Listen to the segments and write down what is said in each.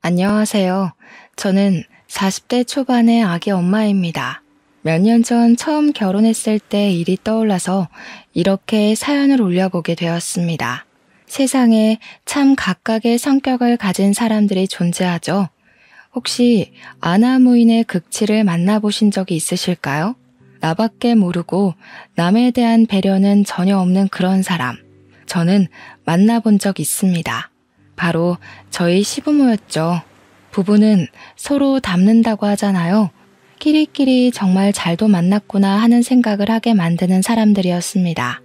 안녕하세요. 저는 40대 초반의 아기 엄마입니다. 몇 년 전 처음 결혼했을 때 일이 떠올라서 이렇게 사연을 올려보게 되었습니다. 세상에 참 각각의 성격을 가진 사람들이 존재하죠. 혹시 아나무인의 극치를 만나보신 적이 있으실까요? 나밖에 모르고 남에 대한 배려는 전혀 없는 그런 사람. 저는 만나본 적 있습니다. 바로 저희 시부모였죠. 부부는 서로 닮는다고 하잖아요. 끼리끼리 정말 잘도 만났구나 하는 생각을 하게 만드는 사람들이었습니다.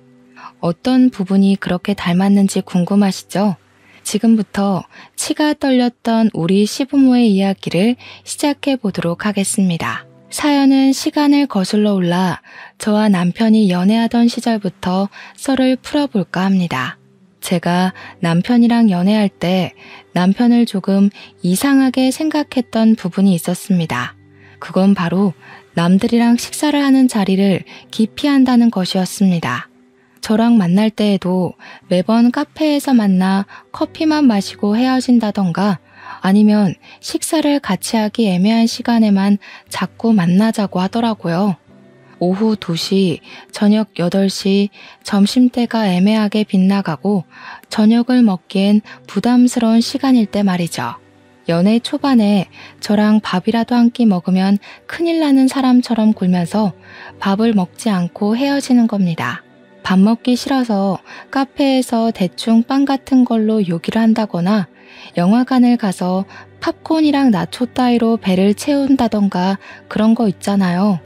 어떤 부분이 그렇게 닮았는지 궁금하시죠? 지금부터 치가 떨렸던 우리 시부모의 이야기를 시작해 보도록 하겠습니다. 사연은 시간을 거슬러 올라 저와 남편이 연애하던 시절부터 썰을 풀어볼까 합니다. 제가 남편이랑 연애할 때 남편을 조금 이상하게 생각했던 부분이 있었습니다. 그건 바로 남들이랑 식사를 하는 자리를 기피한다는 것이었습니다. 저랑 만날 때에도 매번 카페에서 만나 커피만 마시고 헤어진다던가 아니면 식사를 같이 하기 애매한 시간에만 자꾸 만나자고 하더라고요. 오후 2시, 저녁 8시, 점심때가 애매하게 빗나가고 저녁을 먹기엔 부담스러운 시간일 때 말이죠. 연애 초반에 저랑 밥이라도 한 끼 먹으면 큰일 나는 사람처럼 굴면서 밥을 먹지 않고 헤어지는 겁니다. 밥 먹기 싫어서 카페에서 대충 빵 같은 걸로 요기를 한다거나 영화관을 가서 팝콘이랑 나초 따위로 배를 채운다던가 그런 거 있잖아요.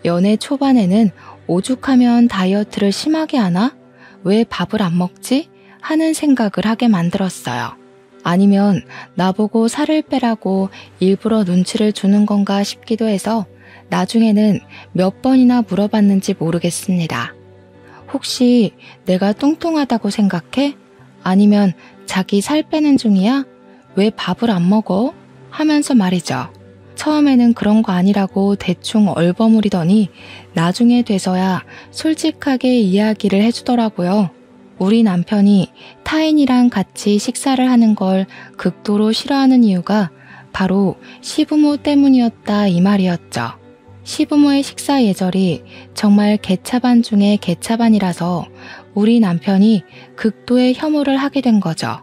연애 초반에는 오죽하면 다이어트를 심하게 하나? 왜 밥을 안 먹지? 하는 생각을 하게 만들었어요. 아니면 나보고 살을 빼라고 일부러 눈치를 주는 건가 싶기도 해서 나중에는 몇 번이나 물어봤는지 모르겠습니다. 혹시 내가 뚱뚱하다고 생각해? 아니면 자기 살 빼는 중이야? 왜 밥을 안 먹어? 하면서 말이죠. 처음에는 그런 거 아니라고 대충 얼버무리더니 나중에 돼서야 솔직하게 이야기를 해주더라고요. 우리 남편이 타인이랑 같이 식사를 하는 걸 극도로 싫어하는 이유가 바로 시부모 때문이었다 이 말이었죠. 시부모의 식사 예절이 정말 개차반 중에 개차반이라서 우리 남편이 극도의 혐오를 하게 된 거죠.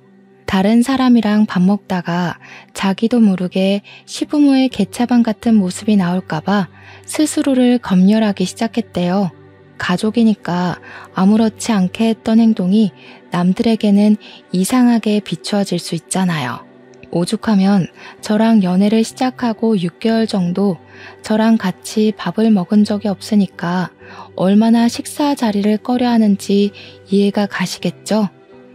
다른 사람이랑 밥 먹다가 자기도 모르게 시부모의 개차반 같은 모습이 나올까봐 스스로를 검열하기 시작했대요. 가족이니까 아무렇지 않게 했던 행동이 남들에게는 이상하게 비추어질 수 있잖아요. 오죽하면 저랑 연애를 시작하고 6개월 정도 저랑 같이 밥을 먹은 적이 없으니까 얼마나 식사 자리를 꺼려 하는지 이해가 가시겠죠?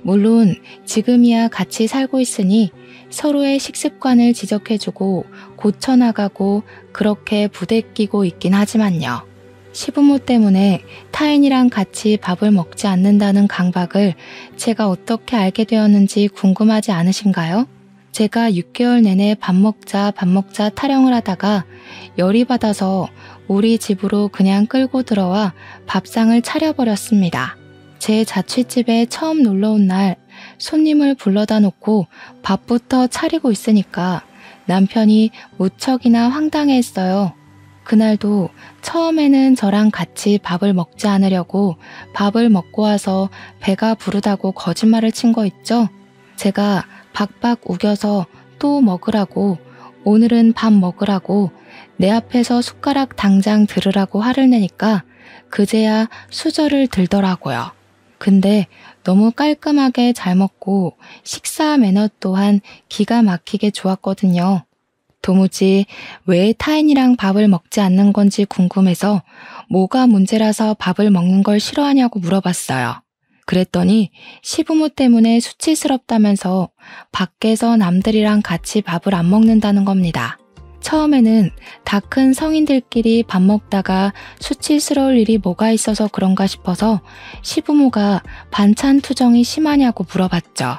물론 지금이야 같이 살고 있으니 서로의 식습관을 지적해주고 고쳐나가고 그렇게 부대끼고 있긴 하지만요. 시부모 때문에 타인이랑 같이 밥을 먹지 않는다는 강박을 제가 어떻게 알게 되었는지 궁금하지 않으신가요? 제가 6개월 내내 밥 먹자 타령을 하다가 열이 받아서 우리 집으로 그냥 끌고 들어와 밥상을 차려버렸습니다. 제 자취집에 처음 놀러온 날 손님을 불러다 놓고 밥부터 차리고 있으니까 남편이 무척이나 황당해했어요. 그날도 처음에는 저랑 같이 밥을 먹지 않으려고 밥을 먹고 와서 배가 부르다고 거짓말을 친 거 있죠? 제가 박박 우겨서 또 먹으라고, 오늘은 밥 먹으라고, 내 앞에서 숟가락 당장 들으라고 화를 내니까 그제야 수저를 들더라고요. 근데 너무 깔끔하게 잘 먹고 식사 매너 또한 기가 막히게 좋았거든요. 도무지 왜 타인이랑 밥을 먹지 않는 건지 궁금해서 뭐가 문제라서 밥을 먹는 걸 싫어하냐고 물어봤어요. 그랬더니 시부모 때문에 수치스럽다면서 밖에서 남들이랑 같이 밥을 안 먹는다는 겁니다. 처음에는 다 큰 성인들끼리 밥 먹다가 수치스러울 일이 뭐가 있어서 그런가 싶어서 시부모가 반찬 투정이 심하냐고 물어봤죠.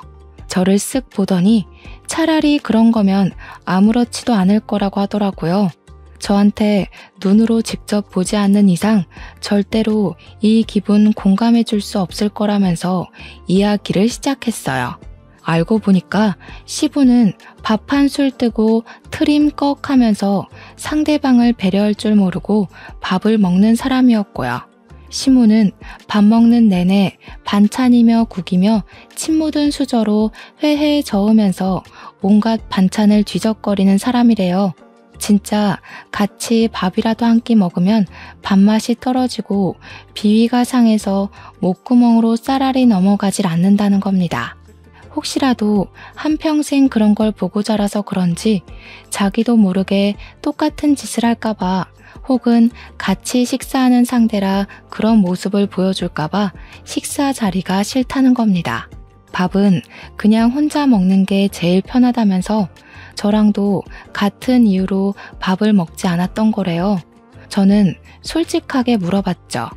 저를 쓱 보더니 차라리 그런 거면 아무렇지도 않을 거라고 하더라고요. 저한테 눈으로 직접 보지 않는 이상 절대로 이 기분 공감해 줄 수 없을 거라면서 이야기를 시작했어요. 알고 보니까 시부는 밥 한 술 뜨고 트림 꺽 하면서 상대방을 배려할 줄 모르고 밥을 먹는 사람이었고요. 시모는 밥 먹는 내내 반찬이며 국이며 침 묻은 수저로 회회에 저으면서 온갖 반찬을 뒤적거리는 사람이래요. 진짜 같이 밥이라도 한 끼 먹으면 밥맛이 떨어지고 비위가 상해서 목구멍으로 쌀알이 넘어가질 않는다는 겁니다. 혹시라도 한평생 그런 걸 보고 자라서 그런지 자기도 모르게 똑같은 짓을 할까봐 혹은 같이 식사하는 상대라 그런 모습을 보여줄까봐 식사 자리가 싫다는 겁니다. 밥은 그냥 혼자 먹는 게 제일 편하다면서 저랑도 같은 이유로 밥을 먹지 않았던 거래요. 저는 솔직하게 물어봤죠.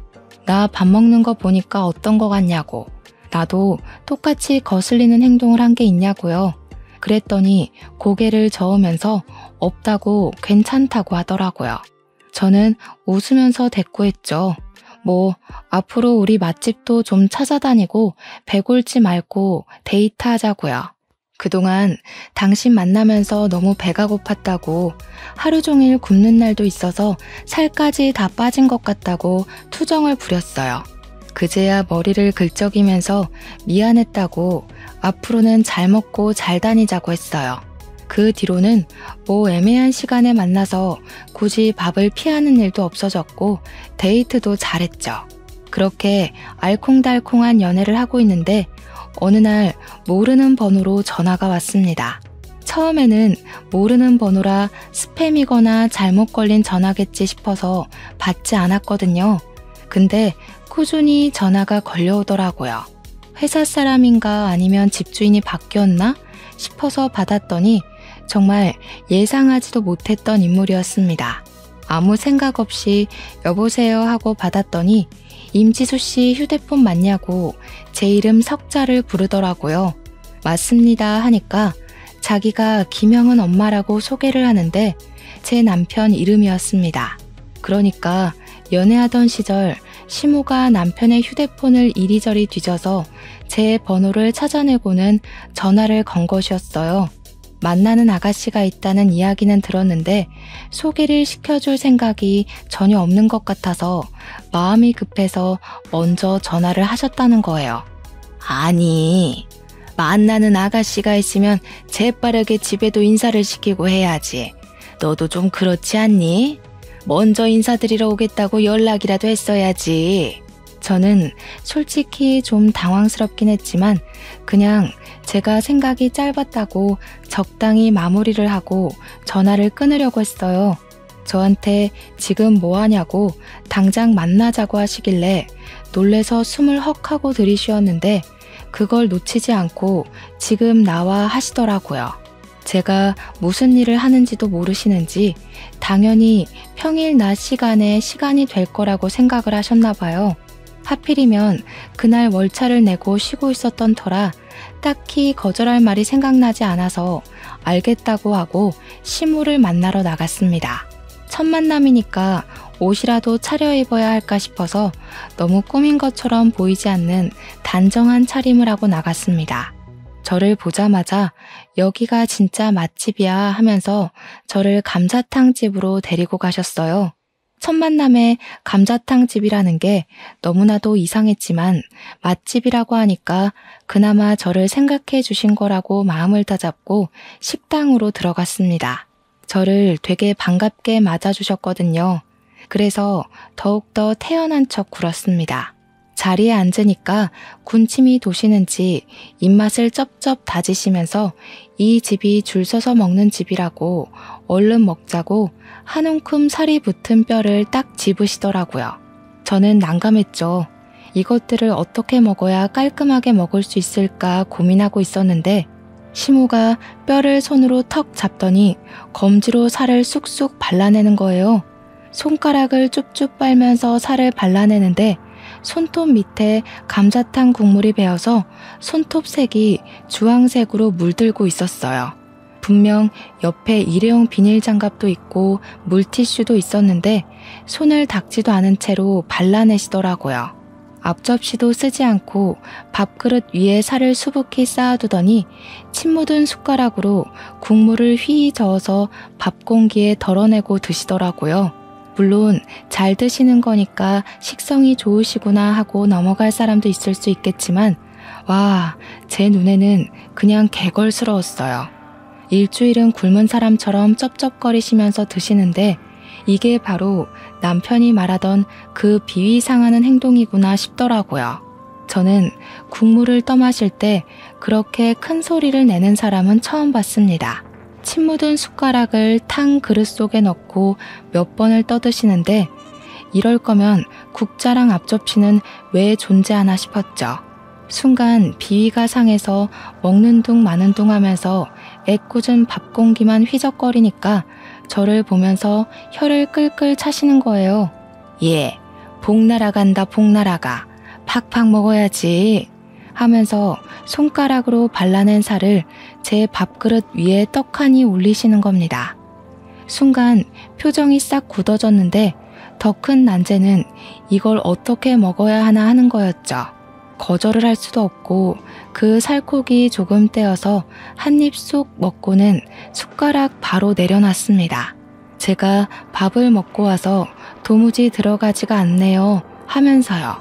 나 밥 먹는 거 보니까 어떤 거 같냐고. 나도 똑같이 거슬리는 행동을 한 게 있냐고요. 그랬더니 고개를 저으면서 없다고 괜찮다고 하더라고요. 저는 웃으면서 대꾸했죠. 뭐 앞으로 우리 맛집도 좀 찾아다니고 배골지 말고 데이트하자고요. 그동안 당신 만나면서 너무 배가 고팠다고 하루 종일 굶는 날도 있어서 살까지 다 빠진 것 같다고 투정을 부렸어요. 그제야 머리를 긁적이면서 미안했다고 앞으로는 잘 먹고 잘 다니자고 했어요. 그 뒤로는 뭐 애매한 시간에 만나서 굳이 밥을 피하는 일도 없어졌고 데이트도 잘했죠. 그렇게 알콩달콩한 연애를 하고 있는데 어느 날 모르는 번호로 전화가 왔습니다. 처음에는 모르는 번호라 스팸이거나 잘못 걸린 전화겠지 싶어서 받지 않았거든요. 근데 꾸준히 전화가 걸려오더라고요. 회사 사람인가 아니면 집주인이 바뀌었나 싶어서 받았더니 정말 예상하지도 못했던 인물이었습니다. 아무 생각 없이 여보세요 하고 받았더니 임지수 씨 휴대폰 맞냐고 제 이름 석자를 부르더라고요. 맞습니다 하니까 자기가 김영은 엄마라고 소개를 하는데 제 남편 이름이었습니다. 그러니까 연애하던 시절 시모가 남편의 휴대폰을 이리저리 뒤져서 제 번호를 찾아내고는 전화를 건 것이었어요. 만나는 아가씨가 있다는 이야기는 들었는데 소개를 시켜줄 생각이 전혀 없는 것 같아서 마음이 급해서 먼저 전화를 하셨다는 거예요. 아니, 만나는 아가씨가 있으면 재빠르게 집에도 인사를 시키고 해야지. 너도 좀 그렇지 않니? 먼저 인사드리러 오겠다고 연락이라도 했어야지. 저는 솔직히 좀 당황스럽긴 했지만 그냥 제가 생각이 짧았다고 적당히 마무리를 하고 전화를 끊으려고 했어요. 저한테 지금 뭐 하냐고 당장 만나자고 하시길래 놀래서 숨을 헉 하고 들이쉬었는데 그걸 놓치지 않고 지금 나와 하시더라고요. 제가 무슨 일을 하는지도 모르시는지 당연히 평일 낮 시간에 시간이 될 거라고 생각을 하셨나 봐요. 하필이면 그날 월차를 내고 쉬고 있었던 터라 딱히 거절할 말이 생각나지 않아서 알겠다고 하고 시무를 만나러 나갔습니다. 첫 만남이니까 옷이라도 차려입어야 할까 싶어서 너무 꾸민 것처럼 보이지 않는 단정한 차림을 하고 나갔습니다. 저를 보자마자 여기가 진짜 맛집이야 하면서 저를 감자탕 집으로 데리고 가셨어요. 첫 만남에 감자탕 집이라는 게 너무나도 이상했지만 맛집이라고 하니까 그나마 저를 생각해 주신 거라고 마음을 다잡고 식당으로 들어갔습니다. 저를 되게 반갑게 맞아주셨거든요. 그래서 더욱더 태연한 척 굴었습니다. 자리에 앉으니까 군침이 도시는지 입맛을 쩝쩝 다지시면서 이 집이 줄 서서 먹는 집이라고 얼른 먹자고 한 움큼 살이 붙은 뼈를 딱 집으시더라고요. 저는 난감했죠. 이것들을 어떻게 먹어야 깔끔하게 먹을 수 있을까 고민하고 있었는데 시모가 뼈를 손으로 턱 잡더니 검지로 살을 쑥쑥 발라내는 거예요. 손가락을 쭉쭉 빨면서 살을 발라내는데 손톱 밑에 감자탕 국물이 배어서 손톱색이 주황색으로 물들고 있었어요. 분명 옆에 일회용 비닐 장갑도 있고 물티슈도 있었는데 손을 닦지도 않은 채로 발라내시더라고요. 앞접시도 쓰지 않고 밥그릇 위에 살을 수북히 쌓아두더니 침 묻은 숟가락으로 국물을 휘 저어서 밥 공기에 덜어내고 드시더라고요. 물론 잘 드시는 거니까 식성이 좋으시구나 하고 넘어갈 사람도 있을 수 있겠지만 와, 제 눈에는 그냥 개걸스러웠어요. 일주일은 굶은 사람처럼 쩝쩝거리시면서 드시는데 이게 바로 남편이 말하던 그 비위 상하는 행동이구나 싶더라고요. 저는 국물을 떠마실 때 그렇게 큰 소리를 내는 사람은 처음 봤습니다. 침 묻은 숟가락을 탕 그릇 속에 넣고 몇 번을 떠드시는데 이럴 거면 국자랑 앞접시는 왜 존재하나 싶었죠. 순간 비위가 상해서 먹는 둥 마는 둥 하면서 애꿎은 밥 공기만 휘적거리니까 저를 보면서 혀를 끌끌 차시는 거예요. 예, 복 날아간다 복 날아가. 팍팍 먹어야지. 하면서 손가락으로 발라낸 살을 제 밥그릇 위에 떡하니 올리시는 겁니다. 순간 표정이 싹 굳어졌는데 더 큰 난제는 이걸 어떻게 먹어야 하나 하는 거였죠. 거절을 할 수도 없고 그 살코기 조금 떼어서 한 입 쏙 먹고는 숟가락 바로 내려놨습니다. 제가 밥을 먹고 와서 도무지 들어가지가 않네요 하면서요.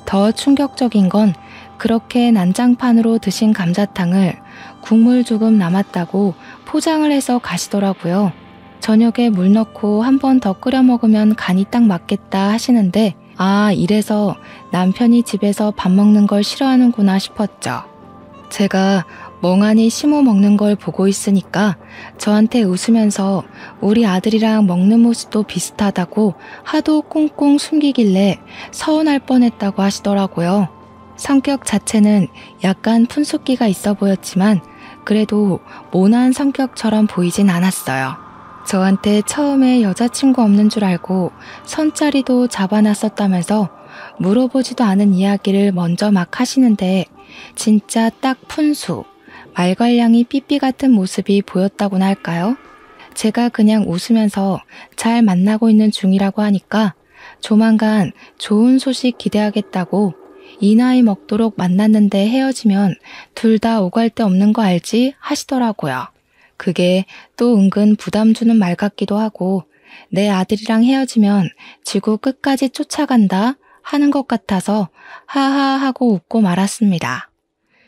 더 충격적인 건 그렇게 난장판으로 드신 감자탕을 국물 조금 남았다고 포장을 해서 가시더라고요. 저녁에 물 넣고 한 번 더 끓여 먹으면 간이 딱 맞겠다 하시는데 아, 이래서 남편이 집에서 밥 먹는 걸 싫어하는구나 싶었죠. 제가 멍하니 시모 먹는 걸 보고 있으니까 저한테 웃으면서 우리 아들이랑 먹는 모습도 비슷하다고 하도 꽁꽁 숨기길래 서운할 뻔했다고 하시더라고요. 성격 자체는 약간 푼숫기가 있어 보였지만 그래도 모난 성격처럼 보이진 않았어요. 저한테 처음에 여자친구 없는 줄 알고 선자리도 잡아놨었다면서 물어보지도 않은 이야기를 먼저 막 하시는데 진짜 딱 푼수, 말괄량이 삐삐 같은 모습이 보였다고나 할까요? 제가 그냥 웃으면서 잘 만나고 있는 중이라고 하니까 조만간 좋은 소식 기대하겠다고 이 나이 먹도록 만났는데 헤어지면 둘 다 오갈 데 없는 거 알지? 하시더라고요. 그게 또 은근 부담 주는 말 같기도 하고 내 아들이랑 헤어지면 지구 끝까지 쫓아간다 하는 것 같아서 하하 하고 웃고 말았습니다.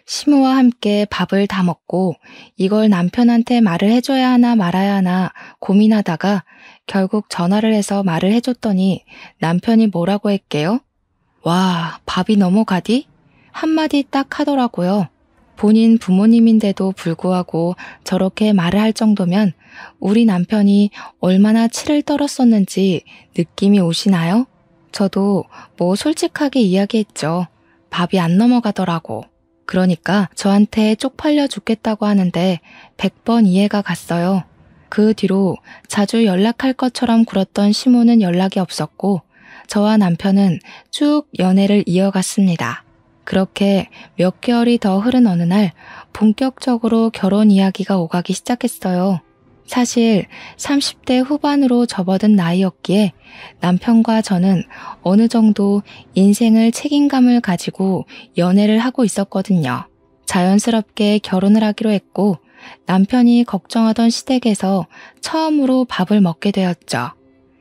시모와 함께 밥을 다 먹고 이걸 남편한테 말을 해줘야 하나 말아야 하나 고민하다가 결국 전화를 해서 말을 해줬더니 남편이 뭐라고 했게요? 와, 밥이 넘어가디? 한마디 딱 하더라고요. 본인 부모님인데도 불구하고 저렇게 말을 할 정도면 우리 남편이 얼마나 치를 떨었었는지 느낌이 오시나요? 저도 뭐 솔직하게 이야기했죠. 밥이 안 넘어가더라고. 그러니까 저한테 쪽팔려 죽겠다고 하는데 100번 이해가 갔어요. 그 뒤로 자주 연락할 것처럼 굴었던 시모는 연락이 없었고 저와 남편은 쭉 연애를 이어갔습니다. 그렇게 몇 개월이 더 흐른 어느 날 본격적으로 결혼 이야기가 오가기 시작했어요. 사실 30대 후반으로 접어든 나이였기에 남편과 저는 어느 정도 인생을 책임감을 가지고 연애를 하고 있었거든요. 자연스럽게 결혼을 하기로 했고 남편이 걱정하던 시댁에서 처음으로 밥을 먹게 되었죠.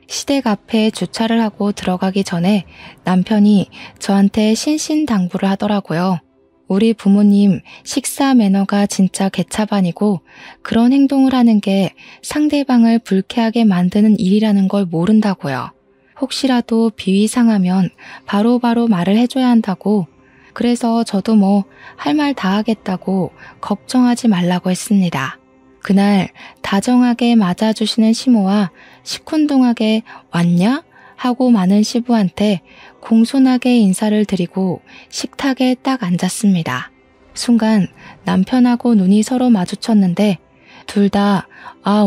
시댁 앞에 주차를 하고 들어가기 전에 남편이 저한테 신신당부를 하더라고요. 우리 부모님 식사 매너가 진짜 개차반이고 그런 행동을 하는 게 상대방을 불쾌하게 만드는 일이라는 걸 모른다고요. 혹시라도 비위 상하면 바로바로 말을 해줘야 한다고. 그래서 저도 뭐 할 말 다 하겠다고 걱정하지 말라고 했습니다. 그날 다정하게 맞아주시는 시모와 시큰둥하게 왔냐? 하고 많은 시부한테 공손하게 인사를 드리고 식탁에 딱 앉았습니다. 순간 남편하고 눈이 서로 마주쳤는데 둘 다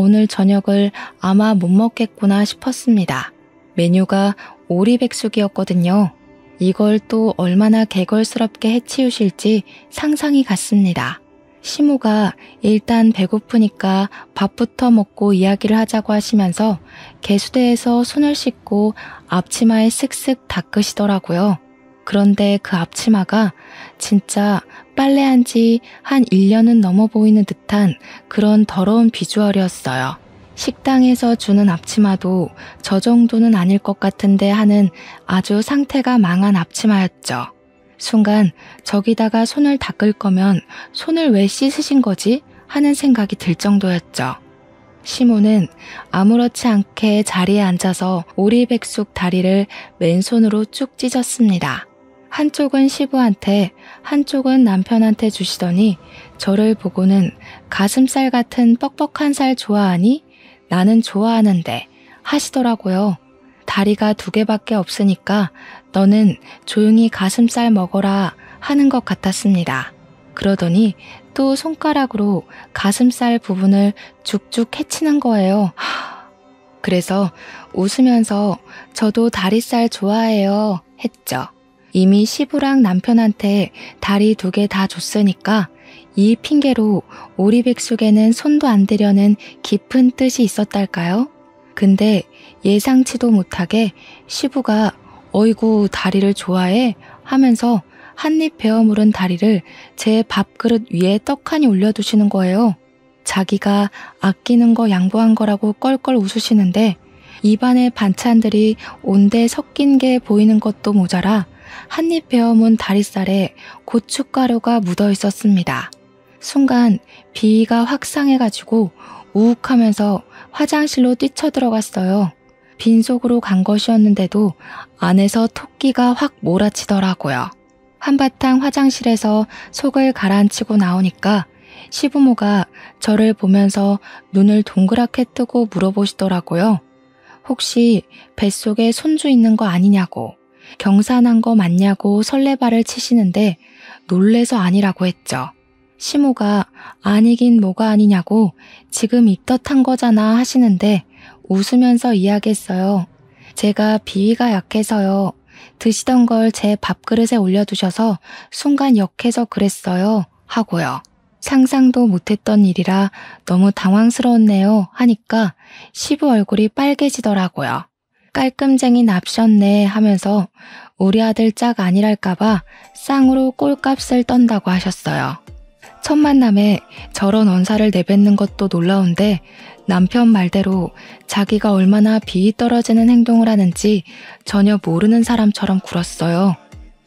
오늘 저녁을 아마 못 먹겠구나 싶었습니다. 메뉴가 오리백숙이었거든요. 이걸 또 얼마나 개걸스럽게 해치우실지 상상이 갔습니다. 시모가 일단 배고프니까 밥부터 먹고 이야기를 하자고 하시면서 개수대에서 손을 씻고 앞치마에 쓱쓱 닦으시더라고요. 그런데 그 앞치마가 진짜 빨래한 지 한 1년은 넘어 보이는 듯한 그런 더러운 비주얼이었어요. 식당에서 주는 앞치마도 저 정도는 아닐 것 같은데 하는 아주 상태가 망한 앞치마였죠. 순간 저기다가 손을 닦을 거면 손을 왜 씻으신 거지? 하는 생각이 들 정도였죠. 시모는 아무렇지 않게 자리에 앉아서 오리백숙 다리를 왼손으로 쭉 찢었습니다. 한쪽은 시부한테 한쪽은 남편한테 주시더니 저를 보고는 가슴살 같은 뻑뻑한 살 좋아하니? 나는 좋아하는데 하시더라고요. 다리가 2개밖에 없으니까 너는 조용히 가슴살 먹어라 하는 것 같았습니다. 그러더니 또 손가락으로 가슴살 부분을 쭉쭉 해치는 거예요. 그래서 웃으면서 저도 다리살 좋아해요 했죠. 이미 시부랑 남편한테 다리 2개 다 줬으니까 이 핑계로 오리백숙에는 손도 안 대려는 깊은 뜻이 있었달까요? 근데 예상치도 못하게 시부가 어이구 다리를 좋아해 하면서 한입 베어 물은 다리를 제 밥그릇 위에 떡하니 올려두시는 거예요. 자기가 아끼는 거 양보한 거라고 껄껄 웃으시는데 입안에 반찬들이 온데 섞인 게 보이는 것도 모자라 한입 베어 문 다리살에 고춧가루가 묻어 있었습니다. 순간 비위가 확 상해가지고 우욱하면서 화장실로 뛰쳐들어갔어요. 빈속으로 간 것이었는데도 안에서 토끼가 확 몰아치더라고요. 한바탕 화장실에서 속을 가라앉히고 나오니까 시부모가 저를 보면서 눈을 동그랗게 뜨고 물어보시더라고요. 혹시 뱃속에 손주 있는 거 아니냐고, 경사난 거 맞냐고 설레발을 치시는데 놀래서 아니라고 했죠. 시모가 아니긴 뭐가 아니냐고 지금 입덧한 거잖아 하시는데 웃으면서 이야기했어요. 제가 비위가 약해서요. 드시던 걸 제 밥그릇에 올려두셔서 순간 역해서 그랬어요 하고요. 상상도 못했던 일이라 너무 당황스러웠네요 하니까 시부 얼굴이 빨개지더라고요. 깔끔쟁이 납셨네 하면서 우리 아들 짝 아니랄까봐 쌍으로 꼴값을 떤다고 하셨어요. 첫 만남에 저런 언사를 내뱉는 것도 놀라운데 남편 말대로 자기가 얼마나 비위 떨어지는 행동을 하는지 전혀 모르는 사람처럼 굴었어요.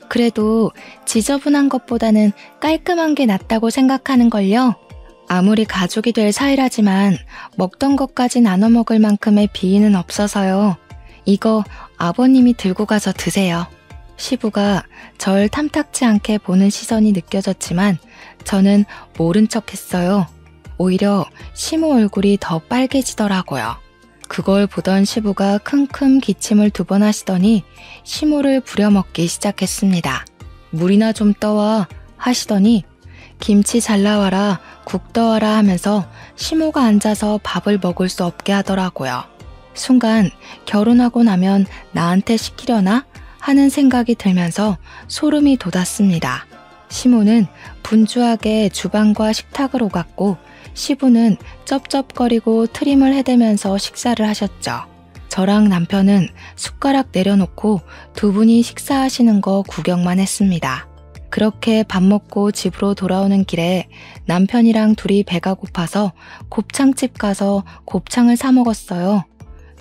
그래도 지저분한 것보다는 깔끔한 게 낫다고 생각하는걸요. 아무리 가족이 될 사이라지만 먹던 것까지 나눠 먹을 만큼의 비위는 없어서요. 이거 아버님이 들고 가서 드세요. 시부가 절 탐탁지 않게 보는 시선이 느껴졌지만 저는 모른 척 했어요. 오히려 시모 얼굴이 더 빨개지더라고요. 그걸 보던 시부가 킁킁 기침을 2번 하시더니 시모를 부려먹기 시작했습니다. 물이나 좀 떠와 하시더니 김치 잘 나와라, 국 떠와라 하면서 시모가 앉아서 밥을 먹을 수 없게 하더라고요. 순간 결혼하고 나면 나한테 시키려나 하는 생각이 들면서 소름이 돋았습니다. 시모는 분주하게 주방과 식탁을 오갔고 시부는 쩝쩝거리고 트림을 해대면서 식사를 하셨죠. 저랑 남편은 숟가락 내려놓고 2분이 식사하시는 거 구경만 했습니다. 그렇게 밥 먹고 집으로 돌아오는 길에 남편이랑 둘이 배가 고파서 곱창집 가서 곱창을 사 먹었어요.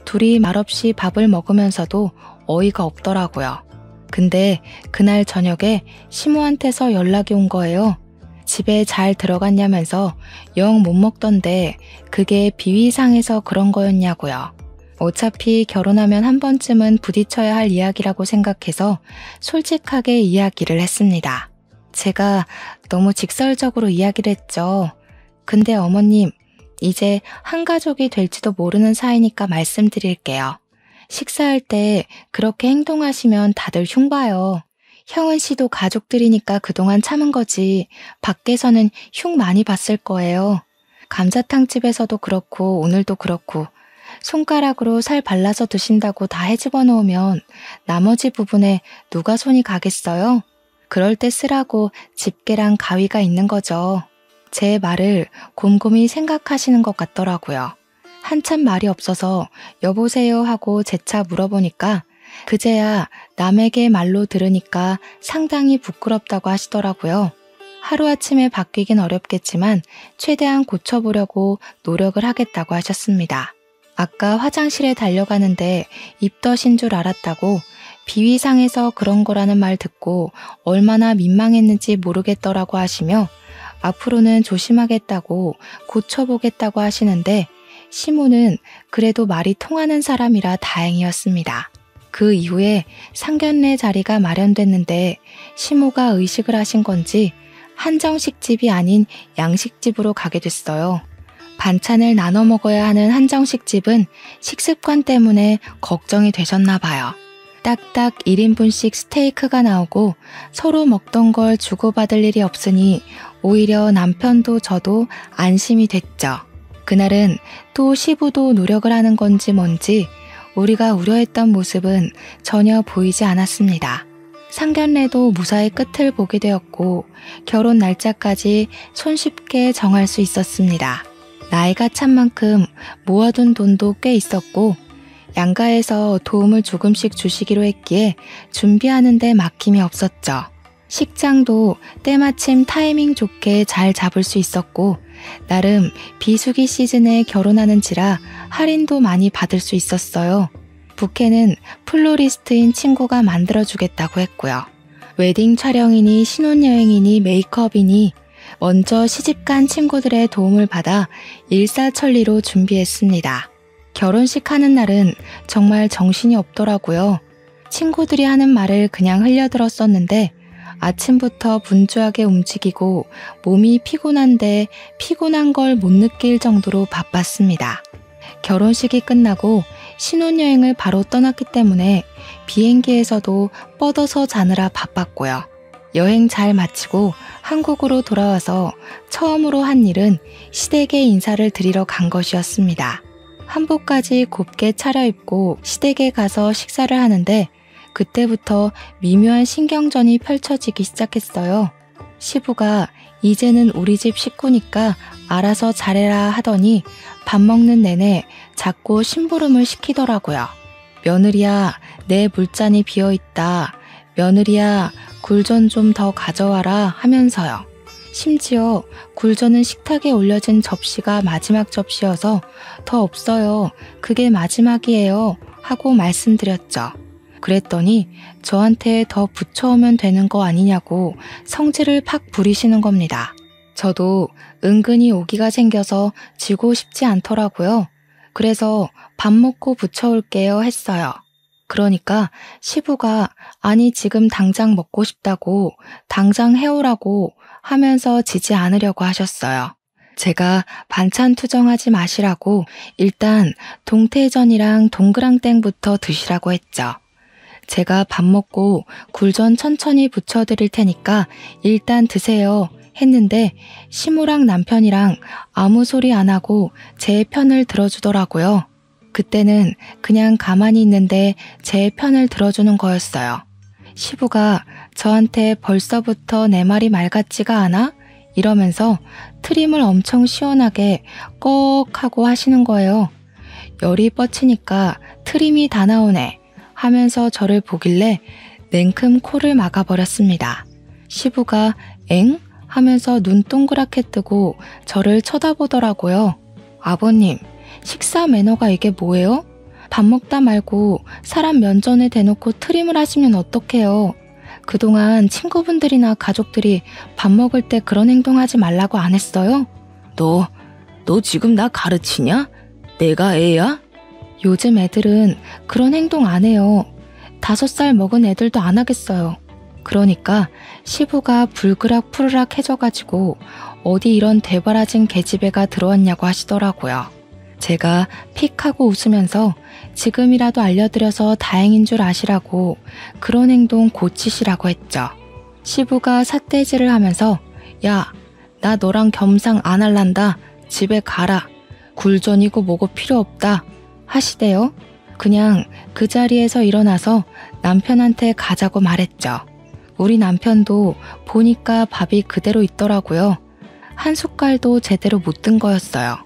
둘이 말없이 밥을 먹으면서도 어이가 없더라고요. 근데 그날 저녁에 시모한테서 연락이 온 거예요. 집에 잘 들어갔냐면서 영 못 먹던데 그게 비위상해서 그런 거였냐고요. 어차피 결혼하면 한 번쯤은 부딪혀야 할 이야기라고 생각해서 솔직하게 이야기를 했습니다. 제가 너무 직설적으로 이야기를 했죠. 근데 어머님, 이제 한 가족이 될지도 모르는 사이니까 말씀드릴게요. 식사할 때 그렇게 행동하시면 다들 흉봐요. 형은 씨도 가족들이니까 그동안 참은 거지 밖에서는 흉 많이 봤을 거예요. 감자탕집에서도 그렇고 오늘도 그렇고 손가락으로 살 발라서 드신다고 다 헤집어 놓으면 나머지 부분에 누가 손이 가겠어요? 그럴 때 쓰라고 집게랑 가위가 있는 거죠. 제 말을 곰곰이 생각하시는 것 같더라고요. 한참 말이 없어서 여보세요 하고 재차 물어보니까 그제야 남에게 말로 들으니까 상당히 부끄럽다고 하시더라고요. 하루아침에 바뀌긴 어렵겠지만 최대한 고쳐보려고 노력을 하겠다고 하셨습니다. 아까 화장실에 달려가는데 입덧인 줄 알았다고 비위상해서 그런 거라는 말 듣고 얼마나 민망했는지 모르겠더라고 하시며 앞으로는 조심하겠다고 고쳐보겠다고 하시는데 시모는 그래도 말이 통하는 사람이라 다행이었습니다. 그 이후에 상견례 자리가 마련됐는데 시모가 의식을 하신 건지 한정식집이 아닌 양식집으로 가게 됐어요. 반찬을 나눠 먹어야 하는 한정식집은 식습관 때문에 걱정이 되셨나 봐요. 딱딱 1인분씩 스테이크가 나오고 서로 먹던 걸 주고받을 일이 없으니 오히려 남편도 저도 안심이 됐죠. 그날은 또 시부도 노력을 하는 건지 뭔지 우리가 우려했던 모습은 전혀 보이지 않았습니다. 상견례도 무사히 끝을 보게 되었고 결혼 날짜까지 손쉽게 정할 수 있었습니다. 나이가 찬 만큼 모아둔 돈도 꽤 있었고 양가에서 도움을 조금씩 주시기로 했기에 준비하는 데 막힘이 없었죠. 식장도 때마침 타이밍 좋게 잘 잡을 수 있었고 나름 비수기 시즌에 결혼하는지라 할인도 많이 받을 수 있었어요. 부케는 플로리스트인 친구가 만들어주겠다고 했고요. 웨딩 촬영이니 신혼여행이니 메이크업이니 먼저 시집간 친구들의 도움을 받아 일사천리로 준비했습니다. 결혼식 하는 날은 정말 정신이 없더라고요. 친구들이 하는 말을 그냥 흘려들었었는데 아침부터 분주하게 움직이고 몸이 피곤한데 피곤한 걸 못 느낄 정도로 바빴습니다. 결혼식이 끝나고 신혼여행을 바로 떠났기 때문에 비행기에서도 뻗어서 자느라 바빴고요. 여행 잘 마치고 한국으로 돌아와서 처음으로 한 일은 시댁에 인사를 드리러 간 것이었습니다. 한복까지 곱게 차려입고 시댁에 가서 식사를 하는데 그때부터 미묘한 신경전이 펼쳐지기 시작했어요. 시부가 이제는 우리 집 식구니까 알아서 잘해라 하더니 밥 먹는 내내 자꾸 심부름을 시키더라고요. 며느리야, 내 물잔이 비어있다. 며느리야, 굴전 좀 더 가져와라 하면서요. 심지어 굴전은 식탁에 올려진 접시가 마지막 접시여서 더 없어요. 그게 마지막이에요. 하고 말씀드렸죠. 그랬더니 저한테 더 붙여오면 되는 거 아니냐고 성질을 팍 부리시는 겁니다. 저도 은근히 오기가 생겨서 지고 싶지 않더라고요. 그래서 밥 먹고 붙여올게요 했어요. 그러니까 시부가 아니 지금 당장 먹고 싶다고 당장 해오라고 하면서 지지 않으려고 하셨어요. 제가 반찬 투정하지 마시라고 일단 동태전이랑 동그랑땡부터 드시라고 했죠. 제가 밥 먹고 굴전 천천히 부쳐드릴 테니까 일단 드세요 했는데 시모랑 남편이랑 아무 소리 안 하고 제 편을 들어주더라고요. 그때는 그냥 가만히 있는데 제 편을 들어주는 거였어요. 시부가 저한테 벌써부터 내 말이 말 같지가 않아? 이러면서 트림을 엄청 시원하게 꺽 하고 하시는 거예요. 열이 뻗치니까 트림이 다 나오네 하면서 저를 보길래 냉큼 코를 막아버렸습니다. 시부가 엥? 하면서 눈 동그랗게 뜨고 저를 쳐다보더라고요. 아버님, 식사 매너가 이게 뭐예요? 밥 먹다 말고 사람 면전에 대놓고 트림을 하시면 어떡해요? 그동안 친구분들이나 가족들이 밥 먹을 때 그런 행동하지 말라고 안 했어요? 너 지금 나 가르치냐? 내가 애야? 요즘 애들은 그런 행동 안 해요. 5살 먹은 애들도 안 하겠어요. 그러니까 시부가 불그락 푸르락 해져가지고 어디 이런 대바라진 계집애가 들어왔냐고 하시더라고요. 제가 픽 하고 웃으면서 지금이라도 알려드려서 다행인 줄 아시라고 그런 행동 고치시라고 했죠. 시부가 삿대질을 하면서 야, 나 너랑 겸상 안 할란다. 집에 가라. 굴전이고 뭐고 필요 없다. 하시대요. 그냥 그 자리에서 일어나서 남편한테 가자고 말했죠. 우리 남편도 보니까 밥이 그대로 있더라고요. 한 숟갈도 제대로 못 든 거였어요.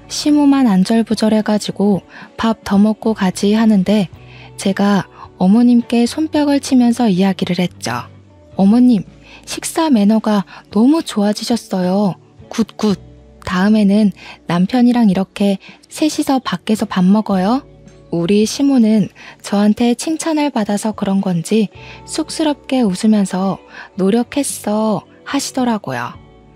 시모만 안절부절해가지고 밥 더 먹고 가지 하는데 제가 어머님께 손뼉을 치면서 이야기를 했죠. 어머님, 식사 매너가 너무 좋아지셨어요. 굿굿. 다음에는 남편이랑 이렇게 셋이서 밖에서 밥 먹어요. 우리 시모는 저한테 칭찬을 받아서 그런 건지 쑥스럽게 웃으면서 노력했어 하시더라고요.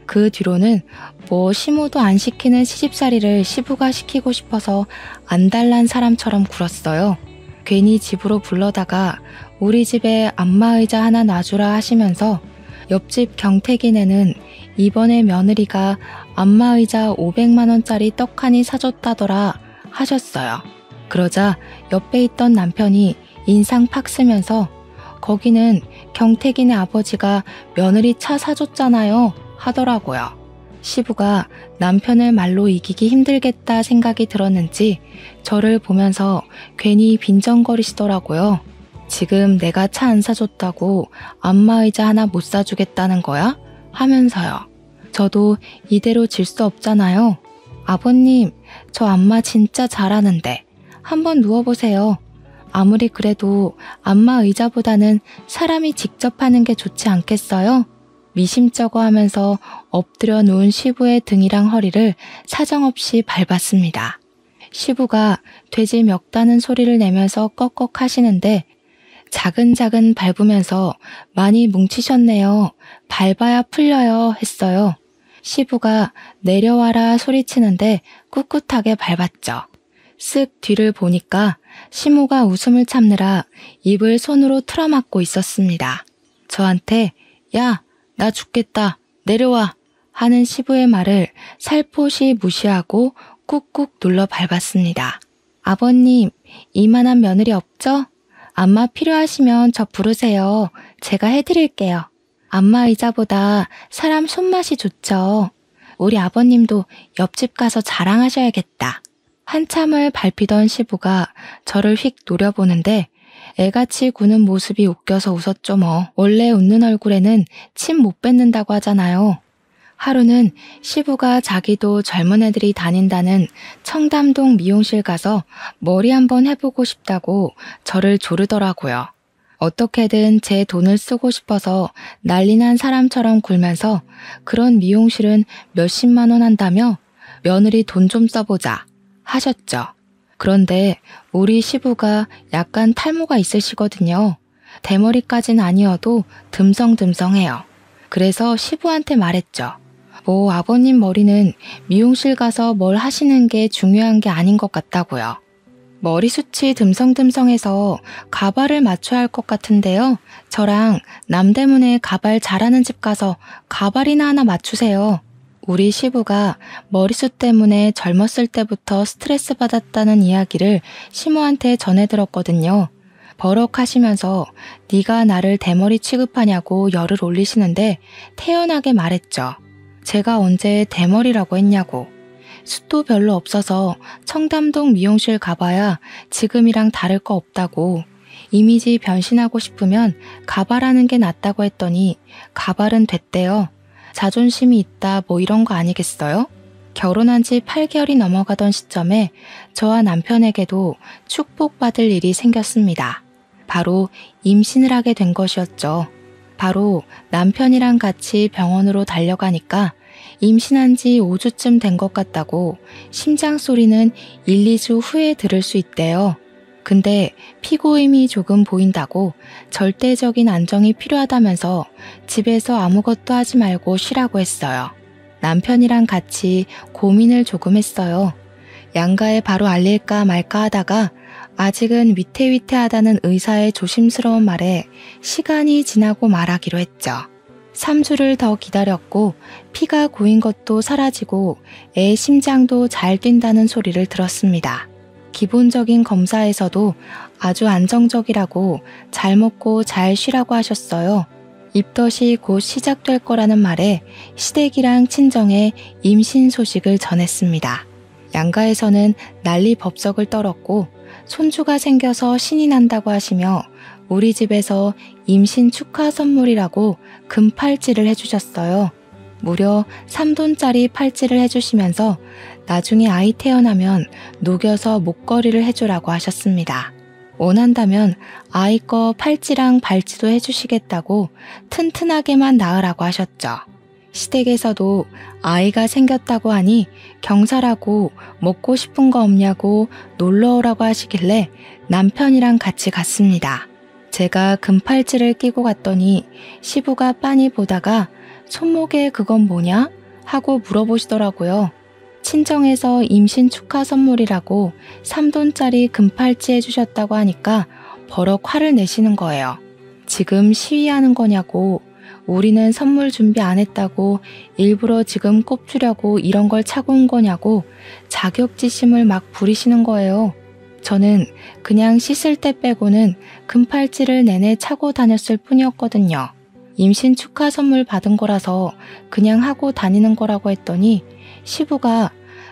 그 뒤로는 뭐 시모도 안 시키는 시집살이를 시부가 시키고 싶어서 안달난 사람처럼 굴었어요. 괜히 집으로 불러다가 우리 집에 안마의자 하나 놔주라 하시면서 옆집 경태기네는 이번에 며느리가 안마의자 500만 원짜리 떡하니 사줬다더라 하셨어요. 그러자 옆에 있던 남편이 인상 팍 쓰면서 거기는 경태기네 아버지가 며느리 차 사줬잖아요 하더라고요. 시부가 남편을 말로 이기기 힘들겠다 생각이 들었는지 저를 보면서 괜히 빈정거리시더라고요. 지금 내가 차 안 사줬다고 안마의자 하나 못 사주겠다는 거야? 하면서요. 저도 이대로 질 수 없잖아요. 아버님, 저 안마 진짜 잘하는데 한번 누워보세요. 아무리 그래도 안마의자보다는 사람이 직접 하는 게 좋지 않겠어요? 미심쩍어 하면서 엎드려 누운 시부의 등이랑 허리를 사정없이 밟았습니다. 시부가 돼지 멱다는 소리를 내면서 꺽꺽 하시는데 자근자근 밟으면서 많이 뭉치셨네요. 밟아야 풀려요 했어요. 시부가 내려와라 소리치는데 꿋꿋하게 밟았죠. 쓱 뒤를 보니까 시모가 웃음을 참느라 입을 손으로 틀어막고 있었습니다. 저한테 야, 나 죽겠다. 내려와. 하는 시부의 말을 살포시 무시하고 꾹꾹 눌러 밟았습니다. 아버님, 이만한 며느리 없죠? 안마 필요하시면 저 부르세요. 제가 해드릴게요. 안마 의자보다 사람 손맛이 좋죠. 우리 아버님도 옆집 가서 자랑하셔야겠다. 한참을 밟히던 시부가 저를 휙 노려보는데 애같이 구는 모습이 웃겨서 웃었죠 뭐. 원래 웃는 얼굴에는 침 못 뱉는다고 하잖아요. 하루는 시부가 자기도 젊은 애들이 다닌다는 청담동 미용실 가서 머리 한번 해보고 싶다고 저를 조르더라고요. 어떻게든 제 돈을 쓰고 싶어서 난리난 사람처럼 굴면서 그런 미용실은 몇십만 원 한다며 며느리 돈 좀 써보자 하셨죠. 그런데 우리 시부가 약간 탈모가 있으시거든요. 대머리까진 아니어도 듬성듬성해요. 그래서 시부한테 말했죠. 뭐 아버님 머리는 미용실 가서 뭘 하시는 게 중요한 게 아닌 것 같다고요. 머리숱이 듬성듬성해서 가발을 맞춰야 할 것 같은데요. 저랑 남대문에 가발 잘하는 집 가서 가발이나 하나 맞추세요. 우리 시부가 머리숱 때문에 젊었을 때부터 스트레스 받았다는 이야기를 시모한테 전해 들었거든요. 버럭하시면서 네가 나를 대머리 취급하냐고 열을 올리시는데 태연하게 말했죠. 제가 언제 대머리라고 했냐고. 숱도 별로 없어서 청담동 미용실 가봐야 지금이랑 다를 거 없다고. 이미지 변신하고 싶으면 가발하는 게 낫다고 했더니 가발은 됐대요. 자존심이 있다 뭐 이런 거 아니겠어요? 결혼한 지 8개월이 넘어가던 시점에 저와 남편에게도 축복받을 일이 생겼습니다. 바로 임신을 하게 된 것이었죠. 바로 남편이랑 같이 병원으로 달려가니까 임신한 지 5주쯤 된 것 같다고 심장 소리는 1, 2주 후에 들을 수 있대요. 근데 피고임이 조금 보인다고 절대적인 안정이 필요하다면서 집에서 아무것도 하지 말고 쉬라고 했어요. 남편이랑 같이 고민을 조금 했어요. 양가에 바로 알릴까 말까 하다가 아직은 위태위태하다는 의사의 조심스러운 말에 시간이 지나고 말하기로 했죠. 3주를 더 기다렸고 피가 고인 것도 사라지고 애 심장도 잘 뛴다는 소리를 들었습니다. 기본적인 검사에서도 아주 안정적이라고 잘 먹고 잘 쉬라고 하셨어요. 입덧이 곧 시작될 거라는 말에 시댁이랑 친정에 임신 소식을 전했습니다. 양가에서는 난리 법석을 떨었고 손주가 생겨서 신이 난다고 하시며 우리 집에서 임신 축하 선물이라고 금 팔찌를 해주셨어요. 무려 3돈짜리 팔찌를 해주시면서 나중에 아이 태어나면 녹여서 목걸이를 해주라고 하셨습니다. 원한다면 아이 거 팔찌랑 발찌도 해주시겠다고 튼튼하게만 낳으라고 하셨죠. 시댁에서도 아이가 생겼다고 하니 경사라고 먹고 싶은 거 없냐고 놀러 오라고 하시길래 남편이랑 같이 갔습니다. 제가 금팔찌를 끼고 갔더니 시부가 빤히 보다가 손목에 그건 뭐냐? 하고 물어보시더라고요. 친정에서 임신 축하 선물이라고 3돈짜리 금팔찌 해주셨다고 하니까 버럭 화를 내시는 거예요. 지금 시위하는 거냐고, 우리는 선물 준비 안 했다고 일부러 지금 꼽주려고 이런 걸 차고 온 거냐고 자격지심을 막 부리시는 거예요. 저는 그냥 씻을 때 빼고는 금팔찌를 내내 차고 다녔을 뿐이었거든요. 임신 축하 선물 받은 거라서 그냥 하고 다니는 거라고 했더니 시부가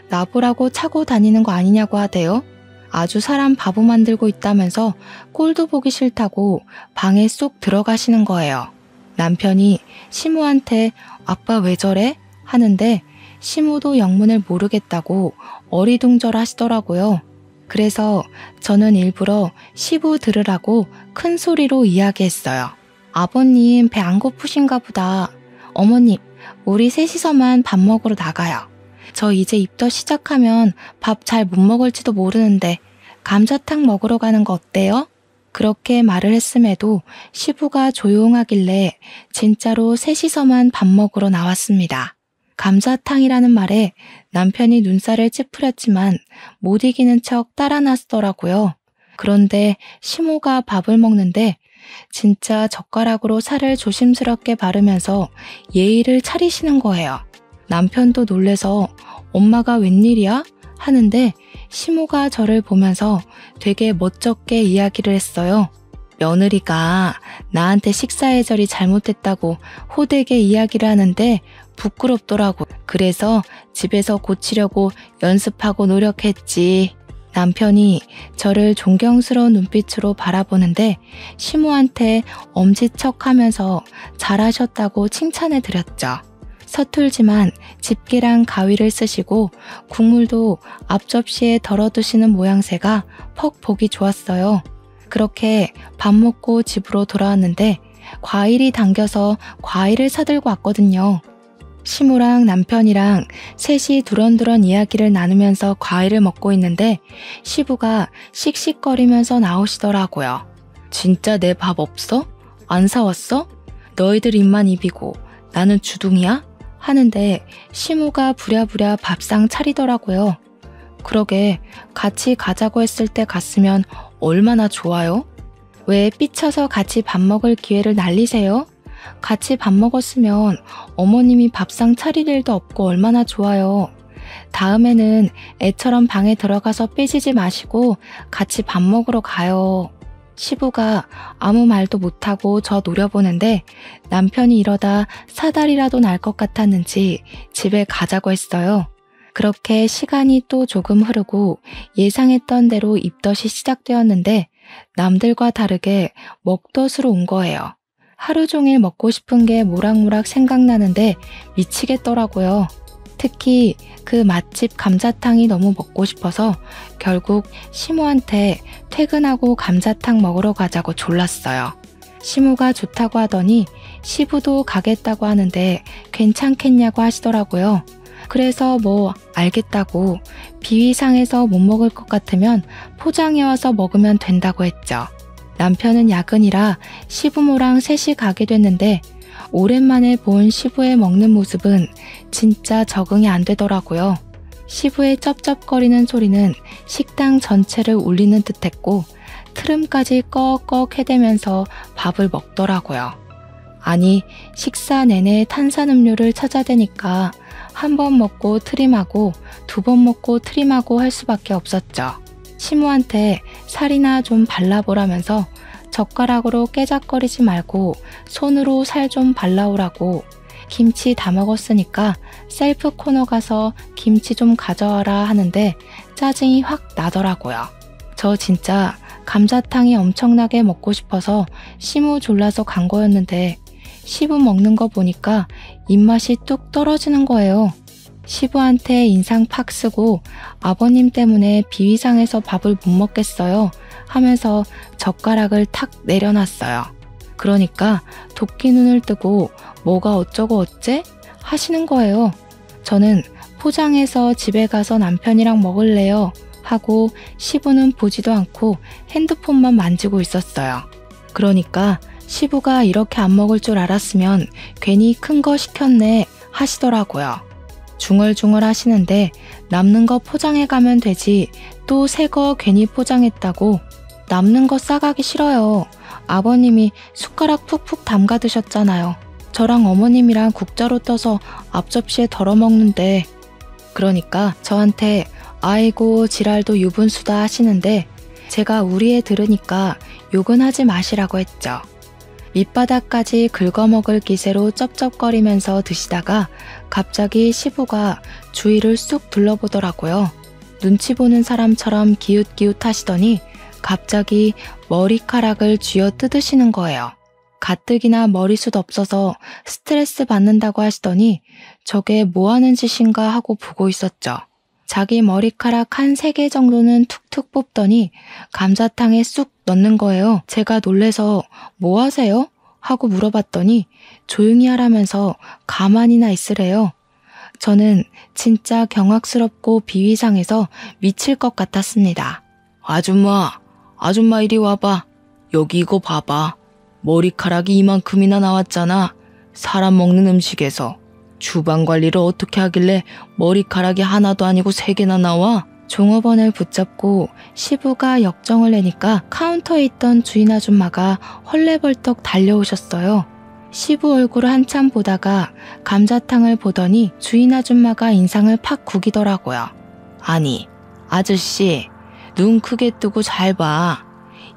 나보라고 차고 다니는 거 아니냐고 하대요. 아주 사람 바보 만들고 있다면서 꼴도 보기 싫다고 방에 쏙 들어가시는 거예요. 남편이 시무한테 아빠 왜 저래? 하는데 시무도 영문을 모르겠다고 어리둥절 하시더라고요. 그래서 저는 일부러 시부 들으라고 큰 소리로 이야기했어요. 아버님 배 안 고프신가 보다. 어머님, 우리 셋이서만 밥 먹으러 나가요. 저 이제 입덧 시작하면 밥 잘 못 먹을지도 모르는데 감자탕 먹으러 가는 거 어때요? 그렇게 말을 했음에도 시부가 조용하길래 진짜로 셋이서만 밥 먹으러 나왔습니다. 감자탕이라는 말에 남편이 눈살을 찌푸렸지만 못 이기는 척 따라 나서더라고요. 그런데 시모가 밥을 먹는데 진짜 젓가락으로 살을 조심스럽게 바르면서 예의를 차리시는 거예요. 남편도 놀래서 엄마가 웬일이야? 하는데 시모가 저를 보면서 되게 멋쩍게 이야기를 했어요. 며느리가 나한테 식사 예절이 잘못됐다고 호되게 이야기를 하는데 부끄럽더라고. 그래서 집에서 고치려고 연습하고 노력했지. 남편이 저를 존경스러운 눈빛으로 바라보는데 시모한테 엄지척하면서 잘하셨다고 칭찬해 드렸죠. 서툴지만 집게랑 가위를 쓰시고 국물도 앞접시에 덜어두시는 모양새가 퍽 보기 좋았어요. 그렇게 밥 먹고 집으로 돌아왔는데 과일이 당겨서 과일을 사들고 왔거든요. 시모랑 남편이랑 셋이 두런두런 이야기를 나누면서 과일을 먹고 있는데 시부가 씩씩거리면서 나오시더라고요. 진짜 내 밥 없어? 안 사왔어? 너희들 입만 입이고 나는 주둥이야? 하는데 시모가 부랴부랴 밥상 차리더라고요. 그러게 같이 가자고 했을 때 갔으면 얼마나 좋아요? 왜 삐쳐서 같이 밥 먹을 기회를 날리세요? 같이 밥 먹었으면 어머님이 밥상 차릴 일도 없고 얼마나 좋아요. 다음에는 애처럼 방에 들어가서 삐지지 마시고 같이 밥 먹으러 가요. 시부가 아무 말도 못하고 저 노려보는데 남편이 이러다 사달이라도 날 것 같았는지 집에 가자고 했어요. 그렇게 시간이 또 조금 흐르고 예상했던 대로 입덧이 시작되었는데 남들과 다르게 먹덧으로 온 거예요. 하루 종일 먹고 싶은 게 모락모락 생각나는데 미치겠더라고요. 특히 그 맛집 감자탕이 너무 먹고 싶어서 결국 시모한테 퇴근하고 감자탕 먹으러 가자고 졸랐어요. 시모가 좋다고 하더니 시부도 가겠다고 하는데 괜찮겠냐고 하시더라고요. 그래서 뭐 알겠다고 비위상해서 못 먹을 것 같으면 포장해와서 먹으면 된다고 했죠. 남편은 야근이라 시부모랑 셋이 가게 됐는데 오랜만에 본 시부의 먹는 모습은 진짜 적응이 안 되더라고요. 시부의 쩝쩝거리는 소리는 식당 전체를 울리는 듯했고 트름까지 꺽꺽 해대면서 밥을 먹더라고요. 아니 식사 내내 탄산음료를 찾아대니까 한 번 먹고 트림하고 두 번 먹고 트림하고 할 수밖에 없었죠. 시모한테 살이나 좀 발라보라면서 젓가락으로 깨작거리지 말고 손으로 살 좀 발라오라고 김치 다 먹었으니까 셀프 코너 가서 김치 좀 가져와라 하는데 짜증이 확 나더라고요. 저 진짜 감자탕이 엄청나게 먹고 싶어서 시무 졸라서 간 거였는데 시부 먹는 거 보니까 입맛이 뚝 떨어지는 거예요. 시부한테 인상 팍 쓰고 아버님 때문에 비위상해서 밥을 못 먹겠어요 하면서 젓가락을 탁 내려놨어요. 그러니까 도끼 눈을 뜨고 뭐가 어쩌고 어째 하시는 거예요. 저는 포장해서 집에 가서 남편이랑 먹을래요 하고 시부는 보지도 않고 핸드폰만 만지고 있었어요. 그러니까 시부가 이렇게 안 먹을 줄 알았으면 괜히 큰 거 시켰네 하시더라고요. 중얼중얼 하시는데 남는 거 포장해 가면 되지 또 새 거 괜히 포장했다고. 남는 거 싸가기 싫어요. 아버님이 숟가락 푹푹 담가 드셨잖아요. 저랑 어머님이랑 국자로 떠서 앞접시에 덜어 먹는데. 그러니까 저한테 아이고 지랄도 유분수다 하시는데 제가 우리 애 들으니까 욕은 하지 마시라고 했죠. 밑바닥까지 긁어먹을 기세로 쩝쩝거리면서 드시다가 갑자기 시부가 주위를 쑥 둘러보더라고요. 눈치 보는 사람처럼 기웃기웃 하시더니 갑자기 머리카락을 쥐어 뜯으시는 거예요. 가뜩이나 머리숱 없어서 스트레스 받는다고 하시더니 저게 뭐 하는 짓인가 하고 보고 있었죠. 자기 머리카락 한 3개 정도는 툭툭 뽑더니 감자탕에 쑥 넣는 거예요. 제가 놀래서 뭐 하세요? 하고 물어봤더니 조용히 하라면서 가만히나 있으래요. 저는 진짜 경악스럽고 비위상해서 미칠 것 같았습니다. 아줌마 이리 와봐. 여기 이거 봐봐. 머리카락이 이만큼이나 나왔잖아. 사람 먹는 음식에서. 주방 관리를 어떻게 하길래 머리카락이 하나도 아니고 3개나 나와? 종업원을 붙잡고 시부가 역정을 내니까 카운터에 있던 주인 아줌마가 헐레벌떡 달려오셨어요. 시부 얼굴을 한참 보다가 감자탕을 보더니 주인 아줌마가 인상을 팍 구기더라고요. 아니, 아저씨, 눈 크게 뜨고 잘 봐.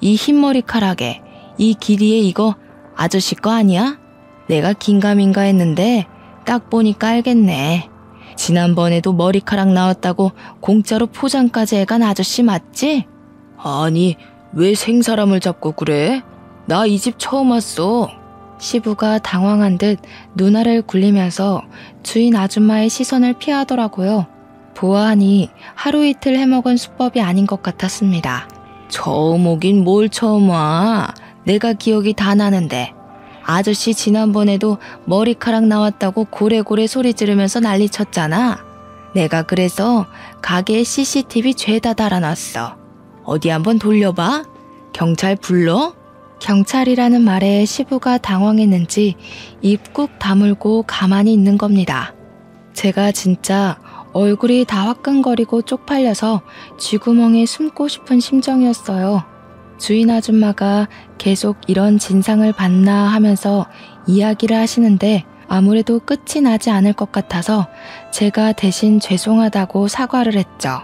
이 흰 머리카락에 이 길이에 이거 아저씨 거 아니야? 내가 긴가민가 했는데 딱 보니까 알겠네. 지난번에도 머리카락 나왔다고 공짜로 포장까지 해간 아저씨 맞지? 아니, 왜 생사람을 잡고 그래? 나 이 집 처음 왔어. 시부가 당황한 듯 눈알을 굴리면서 주인 아줌마의 시선을 피하더라고요. 보아하니 하루 이틀 해먹은 수법이 아닌 것 같았습니다. 처음 오긴 뭘 처음 와. 내가 기억이 다 나는데. 아저씨 지난번에도 머리카락 나왔다고 고래고래 소리 지르면서 난리쳤잖아. 내가 그래서 가게에 CCTV 죄다 달아놨어. 어디 한번 돌려봐. 경찰 불러? 경찰이라는 말에 시부가 당황했는지 입 꾹 다물고 가만히 있는 겁니다. 제가 진짜 얼굴이 다 화끈거리고 쪽팔려서 쥐구멍에 숨고 싶은 심정이었어요. 주인 아줌마가 계속 이런 진상을 받나 하면서 이야기를 하시는데 아무래도 끝이 나지 않을 것 같아서 제가 대신 죄송하다고 사과를 했죠.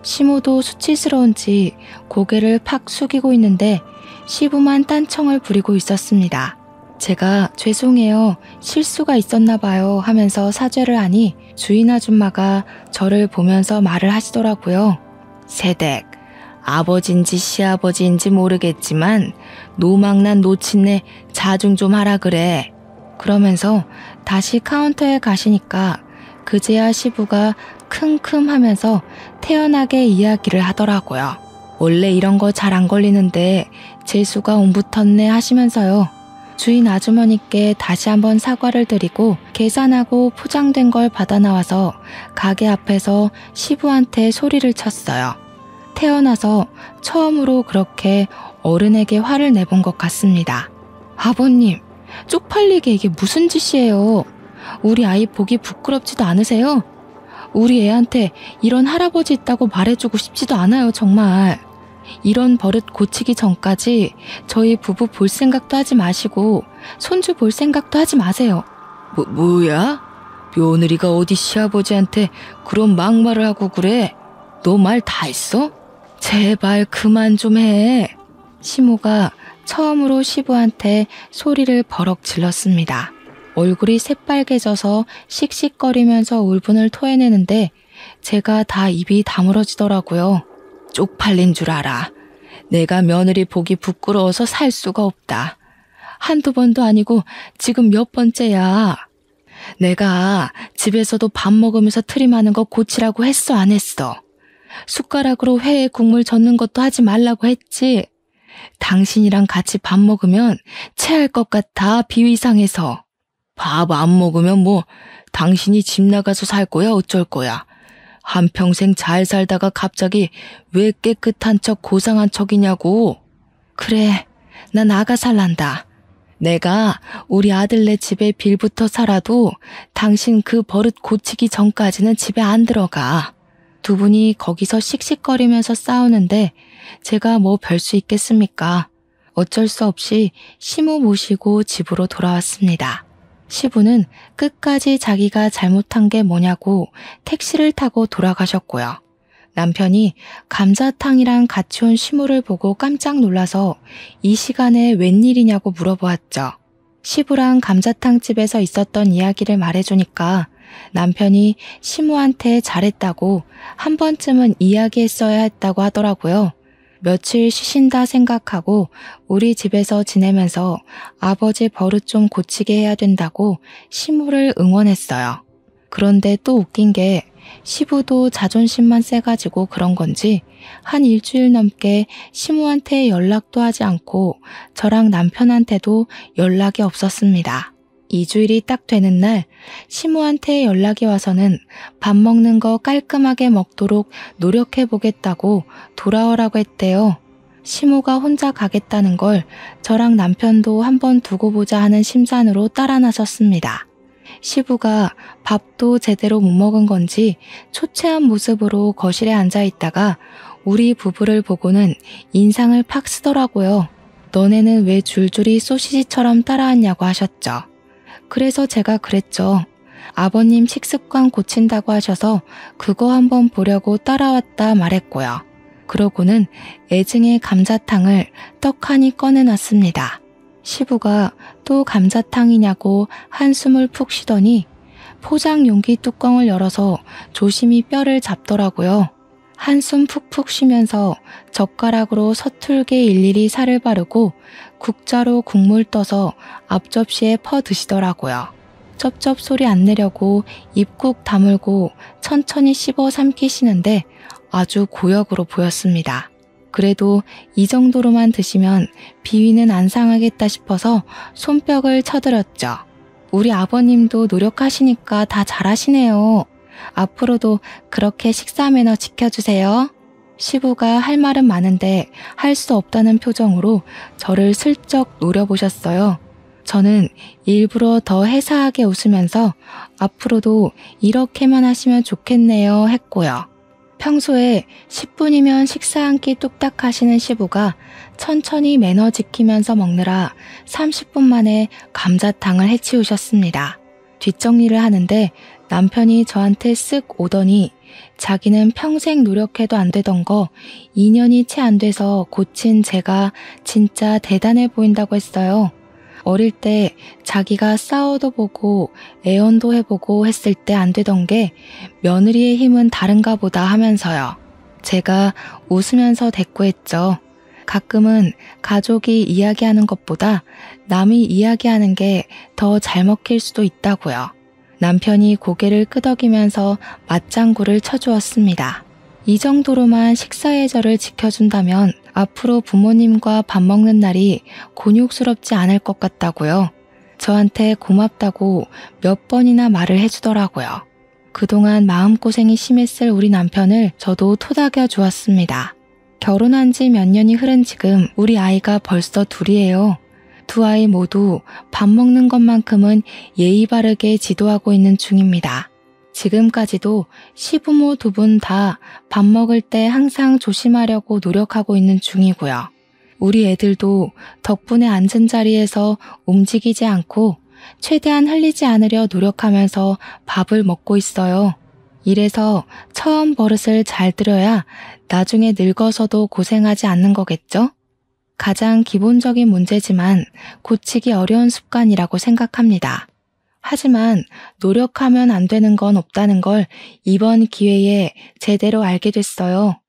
시모도 수치스러운지 고개를 팍 숙이고 있는데 시부만 딴청을 부리고 있었습니다. 제가 죄송해요, 실수가 있었나 봐요 하면서 사죄를 하니 주인 아줌마가 저를 보면서 말을 하시더라고요. 세댁, 아버지인지 시아버지인지 모르겠지만 노망난 노친네 자중 좀 하라 그래. 그러면서 다시 카운터에 가시니까 그제야 시부가 킁킁 하면서 태연하게 이야기를 하더라고요. 원래 이런 거 잘 안 걸리는데 재수가 옹붙었네 하시면서요. 주인 아주머니께 다시 한번 사과를 드리고 계산하고 포장된 걸 받아 나와서 가게 앞에서 시부한테 소리를 쳤어요. 태어나서 처음으로 그렇게 어른에게 화를 내본 것 같습니다. 아버님, 쪽팔리게 이게 무슨 짓이에요? 우리 아이 보기 부끄럽지도 않으세요? 우리 애한테 이런 할아버지 있다고 말해주고 싶지도 않아요, 정말. 이런 버릇 고치기 전까지 저희 부부 볼 생각도 하지 마시고 손주 볼 생각도 하지 마세요. 뭐야? 며느리가 어디 시아버지한테 그런 막말을 하고 그래? 너 말 다 했어? 제발 그만 좀 해. 시모가 처음으로 시부한테 소리를 버럭 질렀습니다. 얼굴이 새빨개져서 씩씩거리면서 울분을 토해내는데 제가 다 입이 다물어지더라고요. 쪽팔린 줄 알아. 내가 며느리 보기 부끄러워서 살 수가 없다. 한두 번도 아니고 지금 몇 번째야. 내가 집에서도 밥 먹으면서 트림하는 거 고치라고 했어, 안 했어? 숟가락으로 회에 국물 젓는 것도 하지 말라고 했지? 당신이랑 같이 밥 먹으면 체할 것 같아, 비위상해서. 밥 안 먹으면 뭐 당신이 집 나가서 살 거야, 어쩔 거야? 한평생 잘 살다가 갑자기 왜 깨끗한 척 고상한 척이냐고. 그래, 나 나가 살란다. 내가 우리 아들네 집에 빌부터 살아도 당신 그 버릇 고치기 전까지는 집에 안 들어가. 두 분이 거기서 씩씩거리면서 싸우는데 제가 뭐 별 수 있겠습니까? 어쩔 수 없이 시부 모시고 집으로 돌아왔습니다. 시부는 끝까지 자기가 잘못한 게 뭐냐고 택시를 타고 돌아가셨고요. 남편이 감자탕이랑 같이 온 시부를 보고 깜짝 놀라서 이 시간에 웬일이냐고 물어보았죠. 시부랑 감자탕집에서 있었던 이야기를 말해주니까 남편이 시부한테 잘했다고 한 번쯤은 이야기했어야 했다고 하더라고요. 며칠 쉬신다 생각하고 우리 집에서 지내면서 아버지 버릇 좀 고치게 해야 된다고 시부를 응원했어요. 그런데 또 웃긴 게 시부도 자존심만 세가지고 그런 건지 한 일주일 넘게 시부한테 연락도 하지 않고 저랑 남편한테도 연락이 없었습니다. 2주일이 딱 되는 날 시부한테 연락이 와서는 밥 먹는 거 깔끔하게 먹도록 노력해보겠다고 돌아오라고 했대요. 시부가 혼자 가겠다는 걸 저랑 남편도 한번 두고 보자 하는 심산으로 따라 나섰습니다. 시부가 밥도 제대로 못 먹은 건지 초췌한 모습으로 거실에 앉아있다가 우리 부부를 보고는 인상을 팍 쓰더라고요. 너네는 왜 줄줄이 소시지처럼 따라왔냐고 하셨죠. 그래서 제가 그랬죠. 아버님 식습관 고친다고 하셔서 그거 한번 보려고 따라왔다 말했고요. 그러고는 애증의 감자탕을 떡하니 꺼내놨습니다. 시부가 또 감자탕이냐고 한숨을 푹 쉬더니 포장 용기 뚜껑을 열어서 조심히 뼈를 잡더라고요. 한숨 푹푹 쉬면서 젓가락으로 서툴게 일일이 살을 바르고 국자로 국물 떠서 앞접시에 퍼 드시더라고요. 쩝쩝 소리 안 내려고 입국 다물고 천천히 씹어 삼키시는데 아주 고역으로 보였습니다. 그래도 이 정도로만 드시면 비위는 안 상하겠다 싶어서 손뼉을 쳐드렸죠. 우리 아버님도 노력하시니까 다 잘하시네요. 앞으로도 그렇게 식사 매너 지켜주세요. 시부가 할 말은 많은데 할 수 없다는 표정으로 저를 슬쩍 노려보셨어요. 저는 일부러 더 해사하게 웃으면서 앞으로도 이렇게만 하시면 좋겠네요 했고요. 평소에 10분이면 식사 한 끼 뚝딱 하시는 시부가 천천히 매너 지키면서 먹느라 30분 만에 감자탕을 해치우셨습니다. 뒷정리를 하는데 남편이 저한테 쓱 오더니 자기는 평생 노력해도 안 되던 거 2년이 채 안 돼서 고친 제가 진짜 대단해 보인다고 했어요. 어릴 때 자기가 싸워도 보고 애원도 해보고 했을 때 안 되던 게 며느리의 힘은 다른가 보다 하면서요. 제가 웃으면서 대꾸했죠. 가끔은 가족이 이야기하는 것보다 남이 이야기하는 게 더 잘 먹힐 수도 있다고요. 남편이 고개를 끄덕이면서 맞장구를 쳐주었습니다. 이 정도로만 식사 예절을 지켜준다면 앞으로 부모님과 밥 먹는 날이 곤욕스럽지 않을 것 같다고요. 저한테 고맙다고 몇 번이나 말을 해주더라고요. 그동안 마음고생이 심했을 우리 남편을 저도 토닥여 주었습니다. 결혼한 지 몇 년이 흐른 지금 우리 아이가 벌써 둘이에요. 두 아이 모두 밥 먹는 것만큼은 예의 바르게 지도하고 있는 중입니다. 지금까지도 시부모 두 분 다 밥 먹을 때 항상 조심하려고 노력하고 있는 중이고요. 우리 애들도 덕분에 앉은 자리에서 움직이지 않고 최대한 흘리지 않으려 노력하면서 밥을 먹고 있어요. 이래서 처음 버릇을 잘 들여야 나중에 늙어서도 고생하지 않는 거겠죠? 가장 기본적인 문제지만 고치기 어려운 습관이라고 생각합니다. 하지만 노력하면 안 되는 건 없다는 걸 이번 기회에 제대로 알게 됐어요.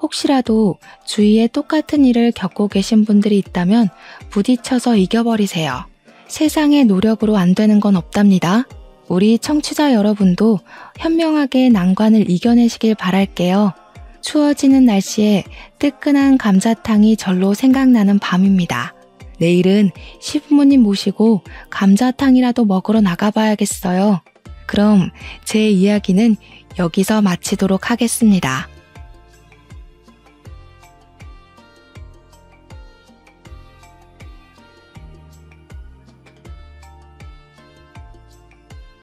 혹시라도 주위에 똑같은 일을 겪고 계신 분들이 있다면 부딪혀서 이겨버리세요. 세상의 노력으로 안 되는 건 없답니다. 우리 청취자 여러분도 현명하게 난관을 이겨내시길 바랄게요. 추워지는 날씨에 뜨끈한 감자탕이 절로 생각나는 밤입니다. 내일은 시부모님 모시고 감자탕이라도 먹으러 나가봐야겠어요. 그럼 제 이야기는 여기서 마치도록 하겠습니다.